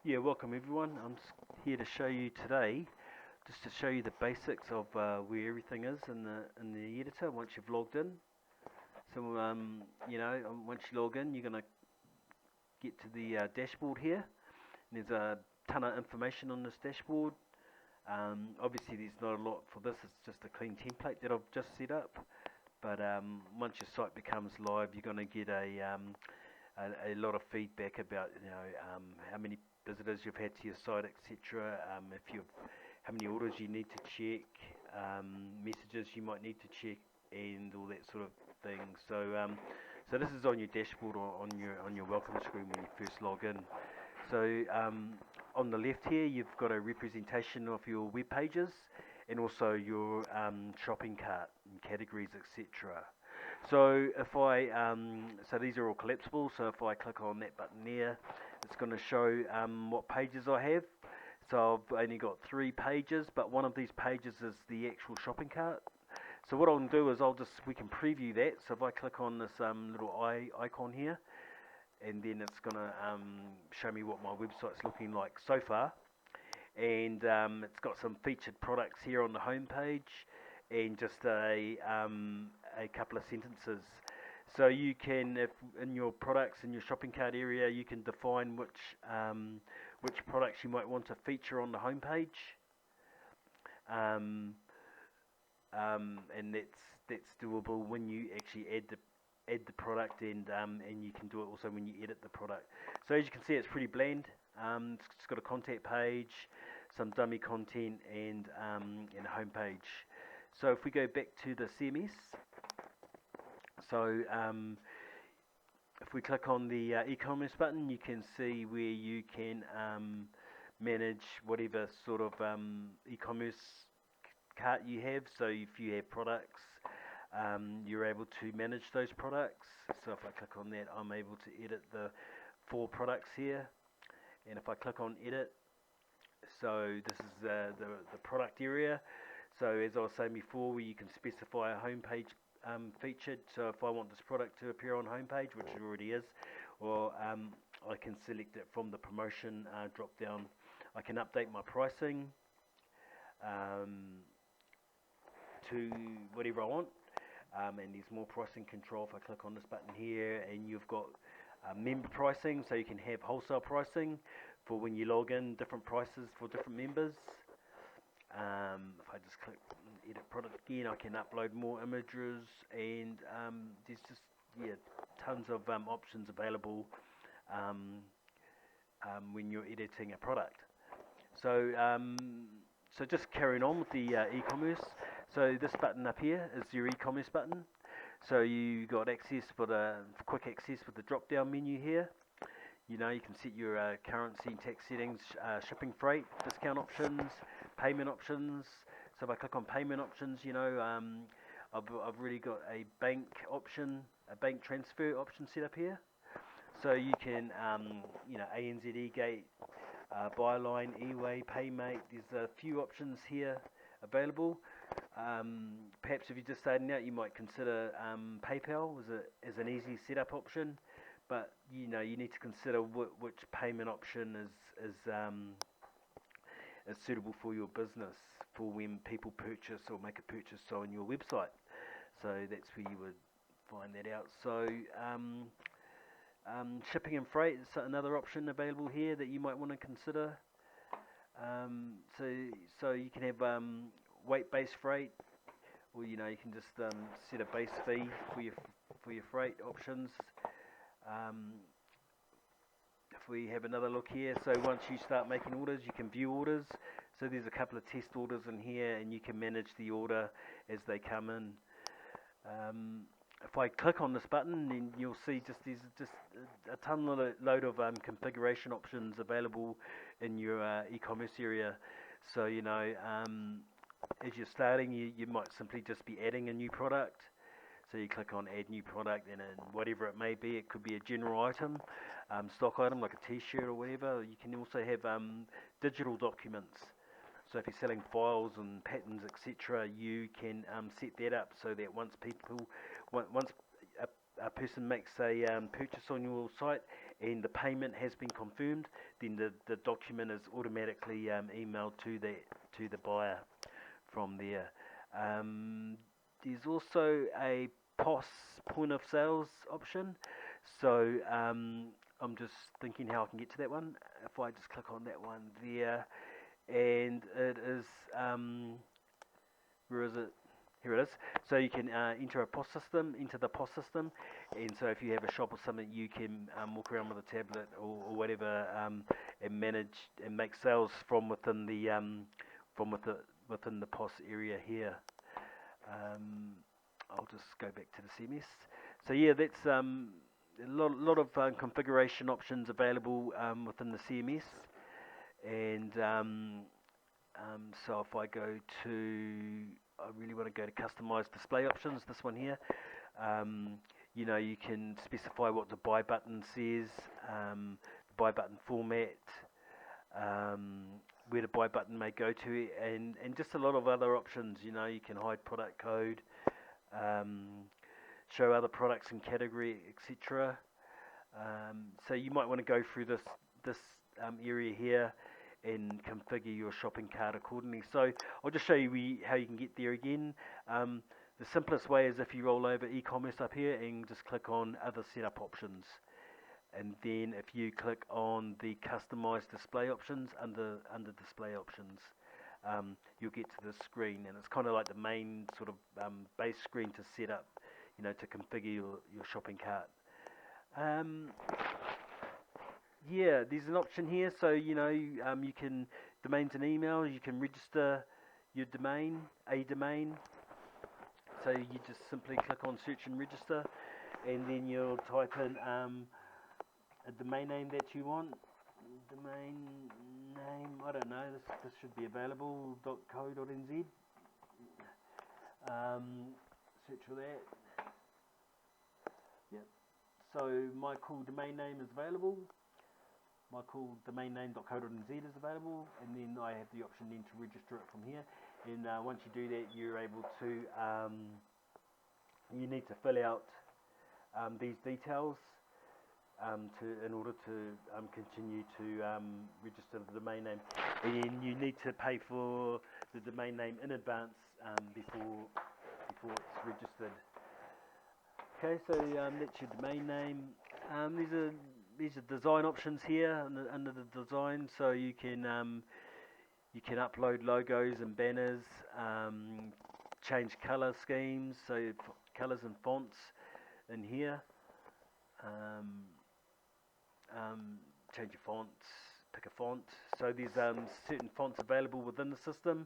Yeah, welcome everyone. I'm just here to show you today, just to show you the basics of where everything is in the editor once you've logged in. So once you log in, you're gonna get to the dashboard here. And there's a ton of information on this dashboard. Obviously, there's not a lot for this. It's just a clean template that I've just set up. But once your site becomes live, you're gonna get a lot of feedback about how many visitors you've had to your site, etc. If you've how many orders you need to check, messages you might need to check, and all that sort of thing. So this is on your dashboard or on your welcome screen when you first log in. So on the left here, you've got a representation of your web pages and also your shopping cart and categories, etc. So if so these are all collapsible, so if I click on that button there, it's going to show what pages I have. So I've only got 3 pages, but one of these pages is the actual shopping cart. So what I'll do is we can preview that. So if I click on this little icon here, and then it's going to show me what my website's looking like so far. And it's got some featured products here on the home page, and just a couple of sentences. So you can, if in your products in your shopping cart area, you can define which products you might want to feature on the home page, and that's doable when you actually add the product, and you can do it also when you edit the product. So as you can see, it's pretty bland. It's got a contact page, some dummy content, and a home page. So if we go back to the CMS, so if we click on the e-commerce button, you can see where you can manage whatever sort of e-commerce cart you have. So if you have products, you're able to manage those products. So if I click on that, I'm able to edit the 4 products here. And if I click on edit, so this is the product area. So as I was saying before, where you can specify a home page featured. So if I want this product to appear on home page, which it already is, or I can select it from the promotion drop down. I can update my pricing to whatever I want, and there's more pricing control if I click on this button here. And you've got member pricing, so you can have wholesale pricing for when you log in, different prices for different members. If I just click edit product again, I can upload more images, and there's just tons of options available when you're editing a product. So so just carrying on with the e-commerce. So this button up here is your e-commerce button. So you got access for the quick access with the drop down menu here. You can set your currency and tax settings, shipping, freight, discount options, payment options. So if I click on payment options, I've really got a bank option, a bank transfer option set up here. So you can, ANZ, eGate, Byline, eWay, PayMate. There's a few options here available. Perhaps if you're just starting out, you might consider PayPal as an easy setup option. But you need to consider which payment option is suitable for your business, for when people purchase or make a purchase on your website. So that's where you would find that out. So shipping and freight is another option available here that you might want to consider. So you can have weight-based freight, or you can just set a base fee for your freight options. If we have another look here, so once you start making orders, you can view orders. So there's a couple of test orders in here, and you can manage the order as they come in. If I click on this button, then you'll see there's just a load of configuration options available in your e-commerce area. So as you're starting, you might simply just be adding a new product. So you click on add new product, and whatever it may be, it could be a general item, stock item like a t-shirt or whatever. You can also have digital documents. So if you're selling files and patterns, etc., you can set that up so that once a person makes a purchase on your site and the payment has been confirmed, then the document is automatically emailed to the buyer from there. There's also a POS, point of sales option. So I'm just thinking how I can get to that one. If I just click on that one there, and it is where is it? Here it is. So you can enter the POS system, and so if you have a shop or something, you can walk around with a tablet or whatever, and manage and make sales from within the within the POS area here. I'll just go back to the CMS. So yeah, that's a lot of configuration options available within the CMS, and so if I go to, I really want to go to customize display options, this one here. You know, you can specify what the buy button says, the buy button format, where the buy button may go to, and just a lot of other options. You know, you can hide product code, show other products in category, etc. So you might want to go through this area here and configure your shopping cart accordingly. So I'll just show you how you can get there again. The simplest way is if you roll over e-commerce up here and just click on other setup options, and then if you click on the customized display options under display options, you'll get to this screen, and it's kind of like the main sort of base screen to set up, you know, to configure your shopping cart. Yeah, there's an option here, so you know, you can, domains and emails, you can register your domain, a domain. So you just simply click on search and register, and then you'll type in a domain name that you want. Domain name, I don't know, this should be available, .co.nz. Search for that. Yep. So my cool domain name is available. My cool domain name.co.nz is available, and then I have the option then to register it from here. And once you do that, you're able to, you need to fill out these details in order to continue to register the domain name. And then you need to pay for the domain name in advance before it's registered. Okay, so that's your domain name. These are design options here under the design, so you can upload logos and banners, change color schemes, so colors and fonts in here, change your fonts, pick a font. So there's certain fonts available within the system,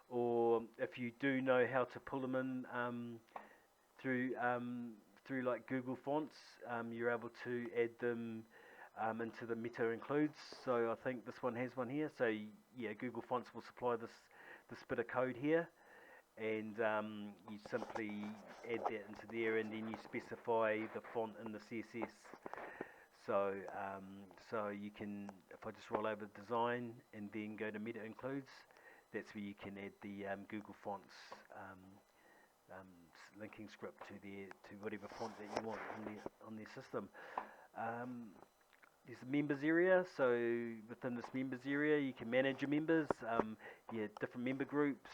or if you do know how to pull them in through like Google Fonts, you're able to add them into the meta includes. So I think this one has one here. So yeah, Google Fonts will supply this bit of code here, and you simply add that into there, and then you specify the font in the CSS. So so you can, if I just roll over design and then go to meta includes, that's where you can add the Google Fonts linking script to whatever font that you want on their system. There's the members area, so within this members area you can manage your members, different member groups,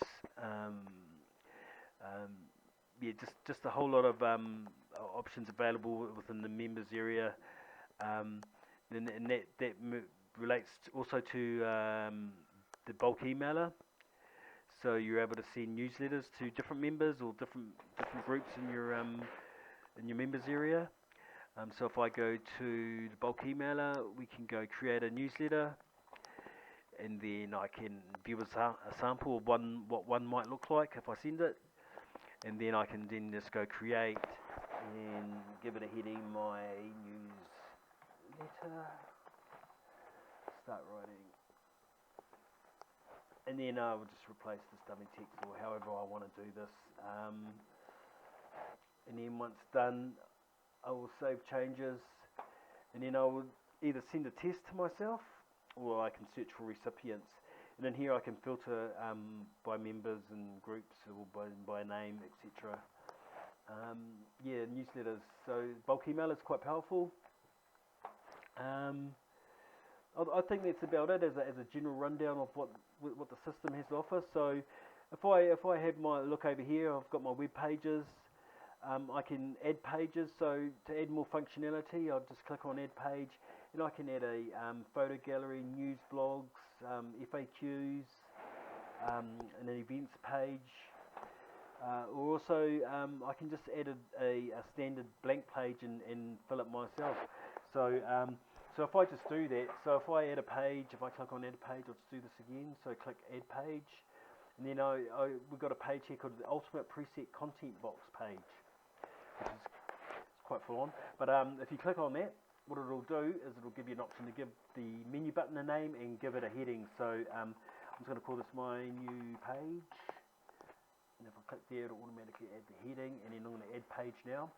just a whole lot of options available within the members area, and that relates also to the bulk emailer. So you're able to send newsletters to different members or different groups in your members area. So if I go to the bulk emailer, we can go create a newsletter, and then I can view a sample of what one might look like if I send it, and then I can then just go create and give it a heading, my newsletter, start writing. And then I will just replace this dummy text or however I want to do this. And then once done, I will save changes, and then I will either send a test to myself, or I can search for recipients. And then here I can filter by members and groups, or by name, etc. Yeah, newsletters. So bulk email is quite powerful. Um, I think that's about it as a general rundown of what the system has to offer. So if I have my look over here, I've got my web pages. I can add pages. So to add more functionality, I'll just click on add page, and I can add a photo gallery, news blogs, FAQs, and an events page. Or also, I can just add a standard blank page and fill it myself. So, so if I just do that, so if I add a page, if I click on add a page, I'll just do this again. So click add page, and then we've got a page here called the Ultimate Preset Content Box page, which is quite full on. But if you click on that, what it'll do is it'll give you an option to give the menu button a name and give it a heading. So I'm just going to call this my new page. And if I click there, it'll automatically add the heading, and then I'm going to add page now.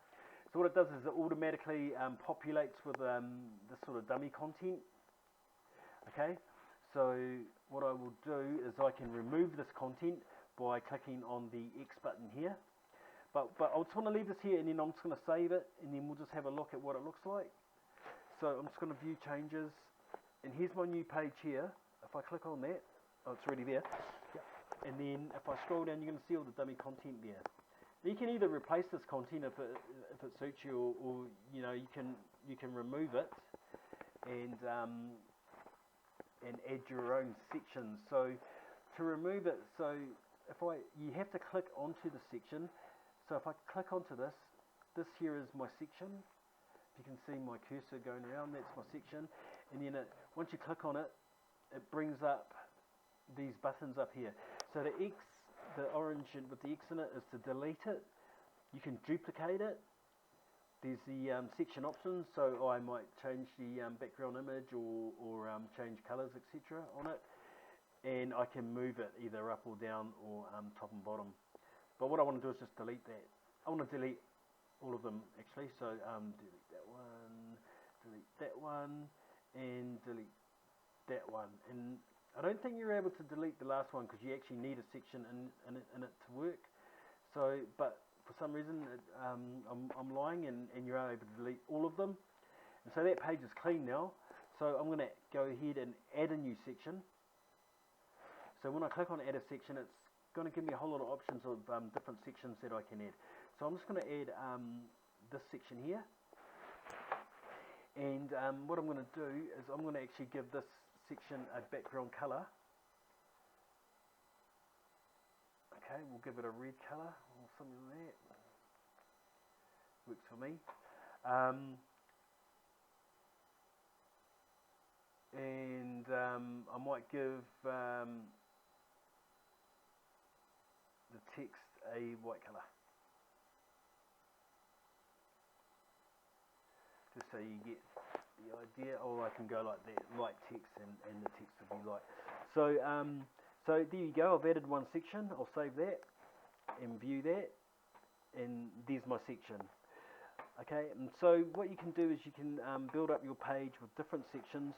So what it does is it automatically populates with this sort of dummy content. Okay, so what I will do is I can remove this content by clicking on the X button here. But I just want to leave this here, and then I'm just going to save it, and then we'll just have a look at what it looks like. So I'm just going to view changes, and here's my new page here. If I click on that, oh, it's already there. And then if I scroll down, you're going to see all the dummy content there. Now you can either replace this content if it suits you, or you know you can remove it and add your own sections. So to remove it, so you have to click onto the section. So if I click onto this here is my section. If you can see my cursor going around, that's my section. And then once you click on it, it brings up these buttons up here. So the orange with the X in it is to delete it. You can duplicate it. There's the section options, so I might change the background image or change colours, etc. on it. And I can move it either up or down or top and bottom. But what I want to do is just delete that. I want to delete all of them actually. So delete that one, and delete that one. And I don't think you're able to delete the last one because you actually need a section in it to work. So, but for some reason I'm lying, and you're able to delete all of them. And so that page is clean now. So I'm going to go ahead and add a new section. So when I click on add a section, it's going to give me a whole lot of options of different sections that I can add. So I'm just going to add this section here. And what I'm going to do is I'm going to actually give this section a background color. Okay, we'll give it a red color or something like that. Works for me. And I might give the text a white color, just so you get the idea. Or I can go like that, light text, and the text will be light. So so there you go. I've added one section. I'll save that and view that, and there's my section. Okay, and so what you can do is you can build up your page with different sections.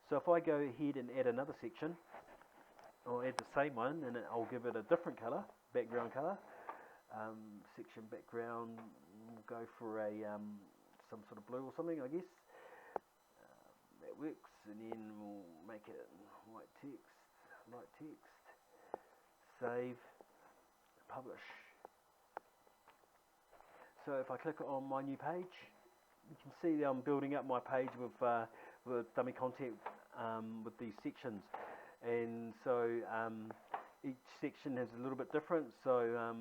So if I go ahead and add another section, I'll add the same one, and I'll give it a different color, background color. Section background, we'll go for a some sort of blue or something, I guess. That works, and then we'll make it white text, light text, save, publish. So if I click on my new page, you can see that I'm building up my page with dummy content with these sections, and so each section is a little bit different. So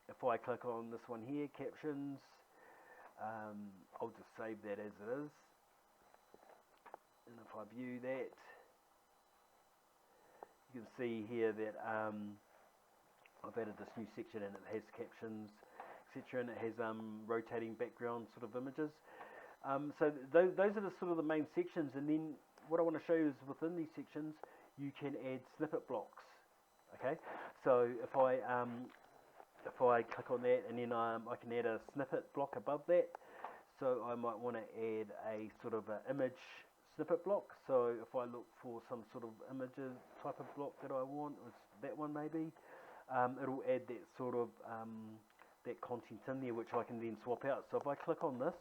if I click on this one here, captions, I'll just save that as it is. And if I view that, you can see here that I've added this new section, and it has captions, etc., and it has rotating background sort of images. So those are the sort of the main sections, and then what I want to show you is within these sections you can add snippet blocks. Okay, so if I click on that, and then I can add a snippet block above that. So I might want to add a sort of image snippet block. So if I look for some sort of images type of block that I want, it's that one maybe, it'll add that sort of that content in there, which I can then swap out. So if I click on this,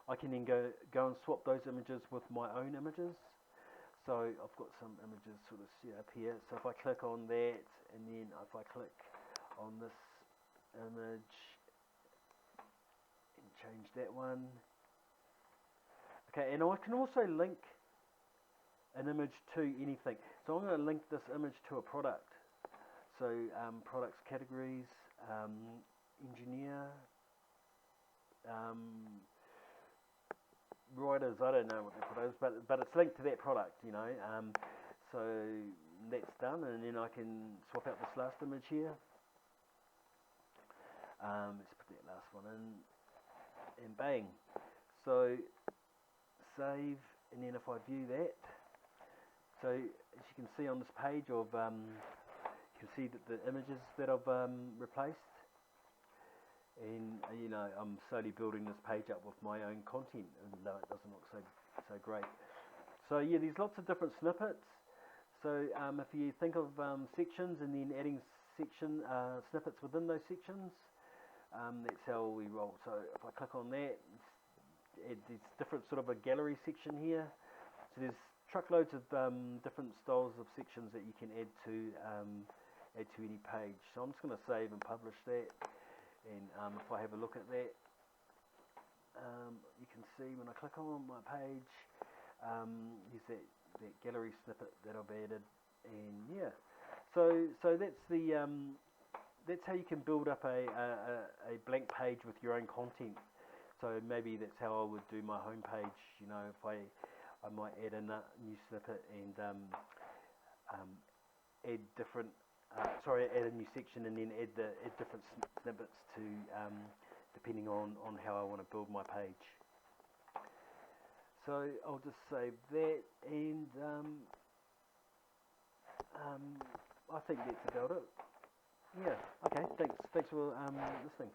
I can then go and swap those images with my own images. So I've got some images sort of set up here. So if I click on that, and then if I click on this image and change that one. Okay, and I can also link an image to anything. So I'm going to link this image to a product. So products categories, engineer, writers, I don't know what the product is, but it's linked to that product, you know. So that's done, and then I can swap out this last image here. Let's put that last one in, and bang. So save, and then if I view that, so as you can see on this page of, you can see that the images that I've replaced. And you know, I'm slowly building this page up with my own content, even though it doesn't look so great. So yeah, there's lots of different snippets. So if you think of sections and then adding snippets within those sections, that's how we roll. So if I click on that, there's different sort of a gallery section here. So there's truckloads of different styles of sections that you can add to any page. So I'm just going to save and publish that. And if I have a look at that, you can see when I click on my page, here's that gallery snippet that I've added, and yeah, so that's how you can build up a blank page with your own content. So maybe that's how I would do my home page. You know, if I might add a new snippet and add different. Add a new section and then add different snippets to depending on how I want to build my page. So I'll just save that, and I think that's about it. Yeah. Okay. Thanks for listening.